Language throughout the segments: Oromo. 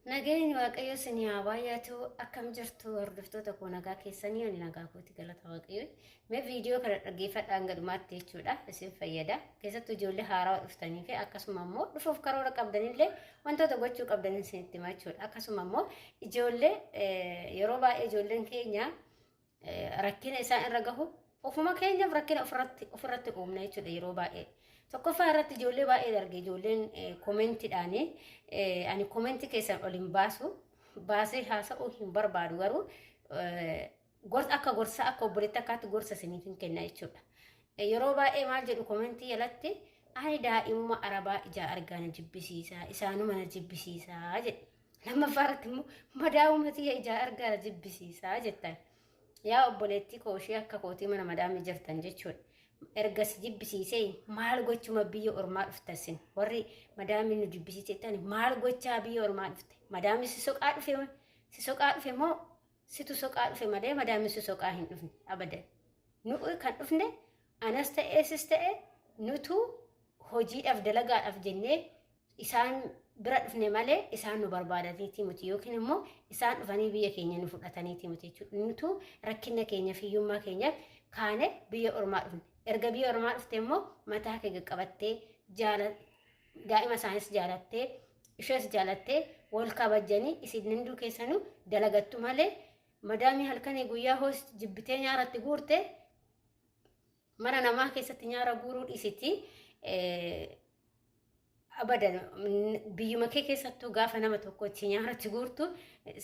Nageenyi waaqayyo isin haa baay'atu akkam jirtu hordoftoota koo nagaa keessanii ani nagaa kooti galata waaqayyo. Mee viidiyoo kana dhaggeeffadhaan gadhumaatti jechuudha isin fayyada. Keessattuu ijoollee haaraa dhuftanii fi akkasuma immoo dhufuuf karoora qabdanillee wantoota gochuu qabdan isinitti himaa jechuudha. Akkasuma immoo ijoollee yeroo baay'ee ijoolleen keenya rakkina isaan irra gahu ofuma keenyaaf rakkina ofirratti uumna jechuudha yeroo baay'ee. Tokkoffaa irratti ijoollee baay'ee dargee ijoolleen koomentiidhaanii ani koomentii keessan olin baasee haasa'uu hin barbaadu garuu gorsa akka obboleetti akkaatti gorsa isiniif hin kenna jechuudha. Yeroo baay'ee maal jedhu koomentii jalatti ani daa'imuma arabaa ijaa argaa na jibbisiisaa isaanuma na jibbisiisaa jedhe. Lammaffaa irratti immoo madaa'uma tiyya ijaa argaa na jibbisiisaa jettan. Yaa obboleettii kooshii akka kootii mana madaamii jirtan jechuudha. Ergas jibbisiisee maal gochuma biyya ormaa dhuftasin warri madaamii nu jibbisiisettani maal gochaa biyya ormaa dhufte madaamii si soqaa dhufe moo situ soqaa dhufe malee madaamii si soqaa hin dhufne abadan nu kan dhufne anas ta'ee sis ta'e nutu hojiidhaaf dalagaadhaaf jennee isaan bira dhufne malee isaan nu barbaadaniiti muti yookiin immoo isaan dhufanii biyya keenya nu fudhataniiti muti jechuudha nutu rakkina keenya fiyyummaa keenyaaf kaane biyya ormaa dhufne. Erga biyya ormaa dhufte immoo mataa kee qabattee daa'ima isaanis jaalattee ishees jaalattee wal kabajanii isin hunduu keessanuu dalagattu malee madaamii halkanii guyyaa hoos jibbitee nyaaratti guurte mana namaa keessatti nyaara guuruu dhiisiti abadan biyyuma kee keessattuu gaafa nama tokkotti nyaaratti guurtu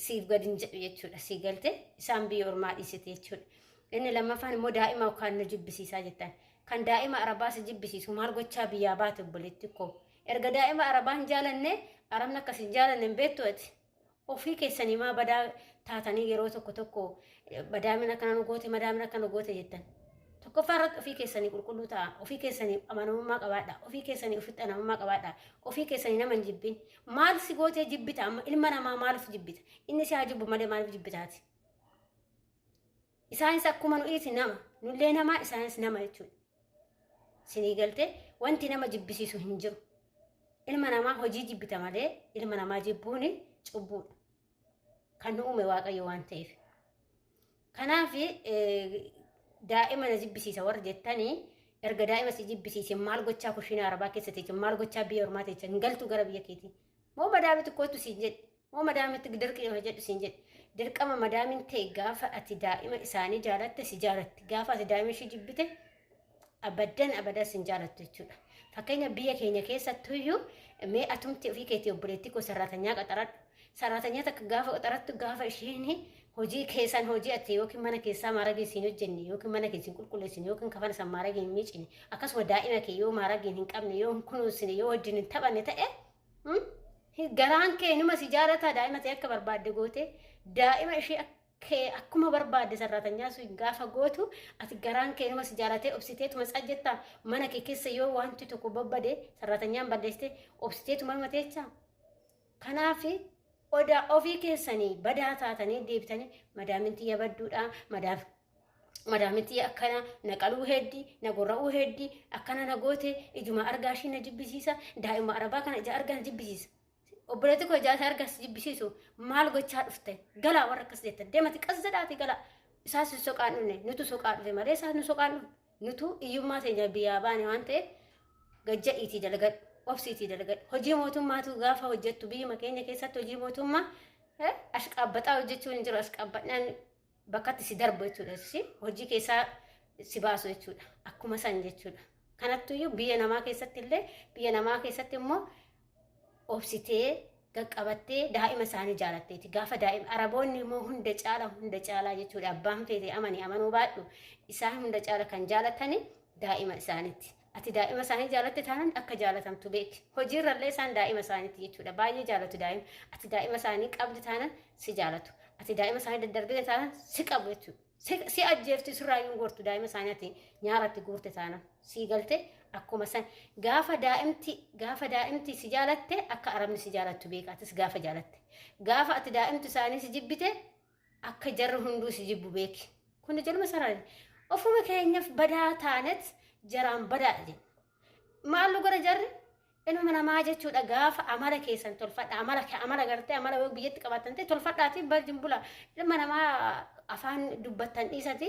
siif gadi hin jedhu jechuudha sii galte isaan biyya ormaa dhiisite jechuudha. Inni lammaffaan immoo daa'ima kan nu jibbisiisaa jettan. Kan daa'ima arabaa si jibbisiisu maal gochaa biyyaa baate obboleetti koo. Erga daa'ima arabaa hin jaalanne arabni akkas hin jaalanne hin beektu ati. Ofii keessanii maa badaa taatanii yeroo tokko madaamina akkana nu goote madaamina akkana goote jettan. Tokkoffaa irratti ofii keessanii qulqulluu ta'a. Ofii keessanii amanamummaa qabaadha. Ofii keessanii ofitti amanamummaa qabaadha. Ofii keessanii nama hin jibbin. Maal si gootee jibbita amma ilma namaa maaliif jibbita? Inni si haa jibbu malee maaliif jibbitaati? Isaanis akkuma nu'iiti nama, nullee namaa isaanis nama jechuudha. Sinii galtee wanti nama jibbisiisu hin jiru. Ilma namaa hojii jibbita malee ilma namaa jibbuun cubbuudha. Kan nu uume waaqayyo waan ta'eef. Kanaaf daa'ima na jibbisiisa warra jettanii erga daa'ima si jibbisiise maal gochaa kushiina arabaa keessatti jechuun maal gochaa biyya ormaa ta'e hin galtu gara biyya keetii. Moo madaamitti kootu siin jedhe. Moo madaamitti dirqama jedhu siin jedhe. Dirqama madaamin ta'e gaafa ati daa'ima isaanii jaalatte si jaalatti. Gaafa ati daa'ima ishee jibbite abadan sin jaalattu jechuudha. Fakkeenya biyya keenya keessattuu iyyuu mee atumti ofii keetii obboleettii koo sararatanyaa qaxaradhu. Sararatanyaa takka gaafa qaxarattu gaafa isheen hojii keessan hojii ati yookiin mana keessaa maaragee siin hojjenne yookiin mana keessin qulqulleessine yookiin kafana san maaragee hin miicine akkasuma daa'ima kee yoo maaragee hin qabne yoo hin kunuunsine yoo wajjin hin taphanne ta'e garaan kee numa si jaalataa daa'ima ta'e akka barbaadde goote daa'ima ishee akkuma barbaadde sararatanyaa sun gaafa gootu ati garaan kee numa si jaalatee obsiteetuma sajjetta mana kee keessa yoo wanti tokko babbade sarratanyaan balleessite obsiteetuma mateecha. Kanaaf odaa ofii keessanii badaa taatanii deebitanii madaaminti yabadduudha madaaminti akkana na qaluu heddi na gorra'uu heddi akkana na goote ijuma argaa ishii na jibbisiisa daa'ima arabaa kana ija argaa na jibbisiisa. Obboleetti koo ijaa argas jibbisiisu maal gochaa dhufte galaa warra akkas jettan deemati qassadhaati galaa isaas soqaan dhufne nutu soqaa dhufe malee isaas nu soqaan dhufne nutu iyyummaa teenya biyyaa baane waan ta'eef gajja'iitii dalagadhu obsiitii dalagadhu hojii mootummaatu gaafa hojjettu biyyuma keenya keessatti hojii mootummaa ashqaabbaxaa hojjechuun hin jiru ashqaabbadhaan bakkatti si darbu jechuudha hojii keessaa si baasu jechuudha akkuma san jechuudha. Kanattuyyuu biyya namaa keessatti immoo obsitee qaqqabattee daa'ima isaanii jaalatteeti. Gaafa daa'ima araboonni immoo hunda caalaa jechuudha. Abbaan feetee amanuu baadhu isaan hunda caala kan jaalatani daa'ima isaaniitti. Ati daa'ima isaanii jaalatte taanaan akka jaalatamtu beeki. Hojiirrallee isaan daa'ima isaaniitti jechuudha. Baay'ee jaalatu daa'ima. Ati daa'ima isaanii qabdi taanaan si jaalatu. Ati daa'ima isaanii daddarbite taanaan si qabu jechuudha. Si ajjeefti sirraayyuun gortu daa'ima isaaniitti nyaaratti guurte taanaan si galte akkuma san gaafa daa'imti si jaalatte akka arabni si jaalattu beeka. Atis gaafa jaalatte gaafa ati daa'imti isaanii si jibbite akka jarri hunduu si jibbu beeki. Kun jalma sarara ofuma keenyaaf badaa taanet jaraan badaadha jenna. Maallu gara jarri ilma namaa jechuudha gaafa amala keessan tolfadha amala gartee amala biyyatti qabatante tolfadhaati barjin bula ilma namaa afaan dubbattan dhiisati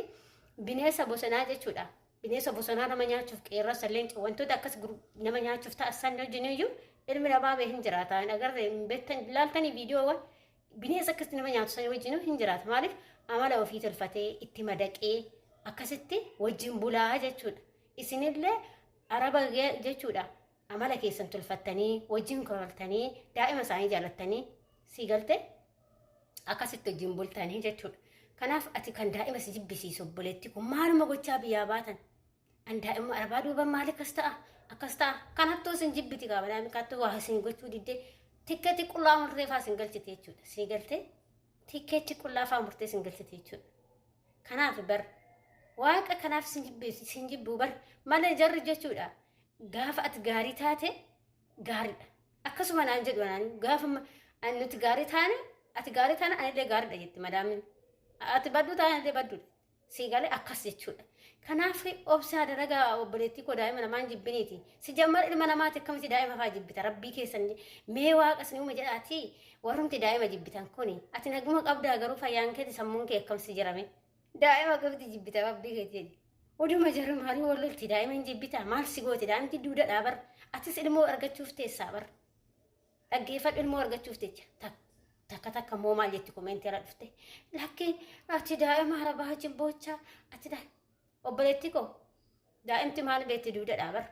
bineensa bosonaa jechuudha bineensa bosonaa nama nyaachuuf qeerransa leenca wantoota akkas nama nyaachuuf ta'assan wajjiniyyuu ilmi namaa bee hin jiraata agarre beektan ilaaltanii viidiyoowwan bineensa akkasitti nama nyaatu san wajjinuu hin jiraata maaliif amala ofii tolfatee itti madaqee akkasitti wajjin bulaa jechuudha isinillee araba jechuudha amala keessan tolfattanii wajjin koroltanii daa'ima isaanii jaalattanii sii galte akkasitti wajjin bultanii jechuudha. Kanaaf ati kan daa'ima si jibbisiisu obboleetti kun maaluma gochaa biyyaa baatan an daa'ima arbaa duuban maal akkas ta'a kanattuu sin jibbiti qaba daa'imni kattuu waa sin gochuu diddee tikkeetti qullaa murtee faa sin galchite jechuudha. Sii galte tikkeetti qullaa faa murtee sin galchite jechuudha. Kanaaf bar waaqa kanaaf sin jibbuu bar malee jarri jechuudha. Gaafa ati gaarii taate gaariidha. Akkasuma naan jedhu naan gaafa nuti gaarii taane ati gaarii taane anillee gaariidha jetti madaamin. Ati badduu taane illee badduudha. Sii galee akkas jechuudha. Kanaaf obsaa dalagaa obboleettii koo daa'ima namaan jibbiniiti. Si jammar ilma namaati akkamitti daa'ima fa'aa jibbita rabbii keessan mee waaqas ni uuma jedhaati warrumti daa'ima jibbitan kuni ati naguma qabdaa garuu fayyaan keeti sammuun kee akkamsi jirame daa'ima akkamitti jibbita rabbii keeti. Oduma jarri maalii wallolti daa'ima hin jibbita maal si gooti daa'imti duudadhaa bar atis ilmoo argachuuf teessaa bar dhaggeeffadhu ilmoo argachuuf teecha takka moo maal jetti koomeentii irra dhufte lakkii ati daa'ima harabaa jibboocha ati obboleettii koo daa'imti maal beetti duudadhaa bar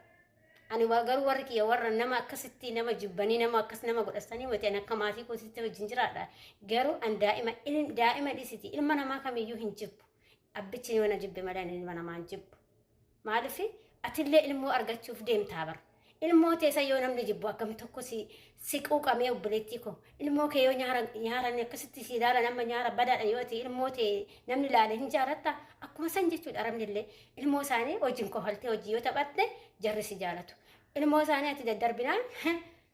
ani garuu warri kiyya warra nama akkasitti nama jibbanii nama akkas nama godhastanii wateen akka maatii kootitti wajjin jiraadha garuu an daa'ima dhisiti ilma namaa kamiyyuu hin jibbu. Abbichi yoo na jibbe malee ilma namaa hin jibbu. Maaliif atillee ilmoo argachuuf deemtaa bar. Ilmoo teessa yoo namni jibbu akkam tokko si quuqamee obboleettii koo. Ilmoo kee yoo nyaaran akkasitti si ilaala nama nyaara badaadha yoo ta'e ilmoo ta'e namni ilaale hin jaalatta akkuma san jechuudha arabnillee ilmoo isaanii wajjin kofaltee hojii yoo taphatte jarri si jaalatu. Ilmoo isaanii ati daddarbinaan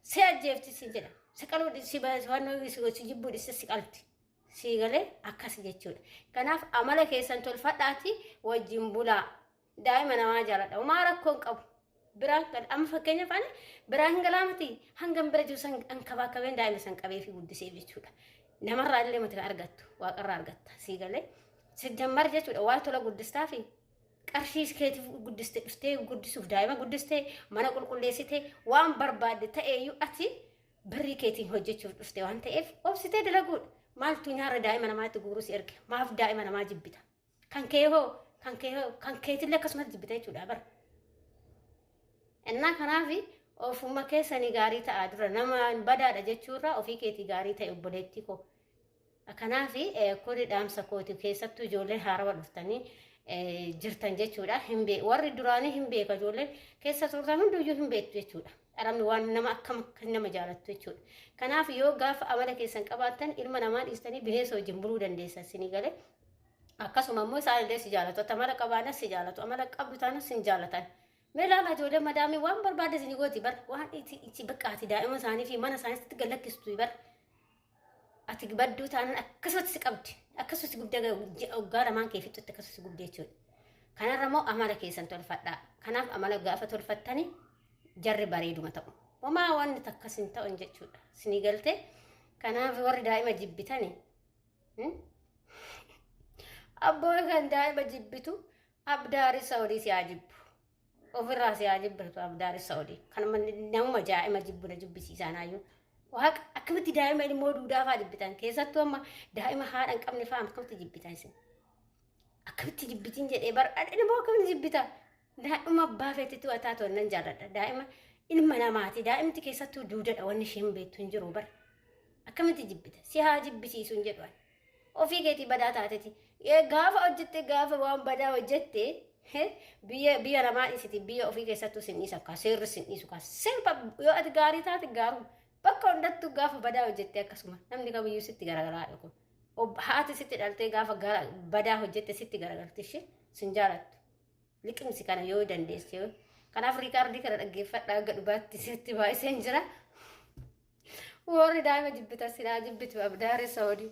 si ajjeefti si jedha. Si qaluu si jibbuu si qalti. Sii galee akkas jechuudha. Kanaaf amala keessan tolfadhaati wajjin bulaa. Daa'ima namaa jaaladha. Homaa rakkoo hin qabu. Biraan amma fakkeenyaaf ani biraan hin galaamati hangam bira jiru san ankabaakabeen daa'ima san qabee fi guddisee jechuudha. Namarraa illee mata argattu waaqarraa argatta. Sii galee si jammar jechuudha waa tola guddistaa fi qarshii keetiif guddistee dhuftee guddisuuf daa'ima guddistee mana qulqulleessitee waan barbaadde ta'eeyyuu ati birrii keetiin hojjechuuf dhuftee waan ta'eef obsitee dalaguudha. Maaltu nyaara daa'ima namaatti guuruu si erge maaf daa'ima namaa jibbita kan keetillee akkasumas jibbita jechuudha bar innaa kanaaf ofuma keessanii gaarii ta'aa dura nama badaadha jechuurraa ofii keetii gaarii ta'e obboleettii koo kanaaf kuni dhaamsa kooti keessattuu ijoolleen haarawa dhuftanii jirtan jechuudha warri duraanii hin beeka ijoolleen keessa turtan hunduyyuu hin beektu jechuudha. Arabni waan nama akkam nama jaalattu jechuudha. Kanaaf yoo gaafa amala keessan qabaattan ilma namaa dhiistanii bineensa wajjin buluu dandeessan sinii galee akkasuma immoo isaan illee si jaalatu amala qabaanas si jaalatu amala qabdu taanas si jaalatan. Mee laala ijoollee madaamii waan barbaadde sinii gooti bar waan itti baqqaati daa'ima isaanii fi mana isaaniitti galakkistu bar ati badduu taanan akkasumatti si qabdi akkasumatti guddaa waggaa lamaan kee fixutti akkasumatti guddaa jechuudha. Kanarra immoo amala keessan tolfadhaa. Kanaaf amala gaafa tolfattanii jarri bareeduma ta'u. Homaa wanni takkas hin ta'u jechuudha. Sinii galtee kanaaf warri daa'ima jibbitani. Abboo kan daa'ima jibbitu abdaari Saawudii si haa jibbu. Ofirraa si haa jibbatu abdaari Saawudii. Kan nama daa'ima jibbuna jibbisiisaanaayyuu. Waaqa akkamitti daa'ima ilmoo duudaa fa'aa jibbitan keessattuu amma daa'ima haadha hin qabne fa'aa akkamitti jibbitan isin. Akkamitti jibbitiin jedhee bara ilmoo akkamitti jibbita. Daa'ima abbaa feetitu ataa toonnan jaalladha. Daa'ima ilma namaati. Daa'imti keessattuu duudadha wanni isheen beektu hin jiru bara. Akkamitti jibbita. Si haa jibbisiisu hin jedhu. Ofii keetii badaa taateti. Gaafa hojjette gaafa waan badaa hojjette biyya namaa dhiisiti biyya ofii keessattuu sin dhiisa akka seerri sin dhiisu akka sirba yoo ati gaarii taate gaaruu bakka hundattuu gaafa badaa hojjette akkasuma namni kamiyyuu sitti garagaraa dhufu. Haati sitti dhaltee gaafa badaa hojjette sitti garagarti ishee sin jaalattu. Liqimsi kana yoo dandeesse kanaaf riikaardii kana dhaggeeffadhaa aga dhubaatti sitti baay'iseen jira. Warri daa'ima jibbita silaa jibbitu abdaari Saawudii.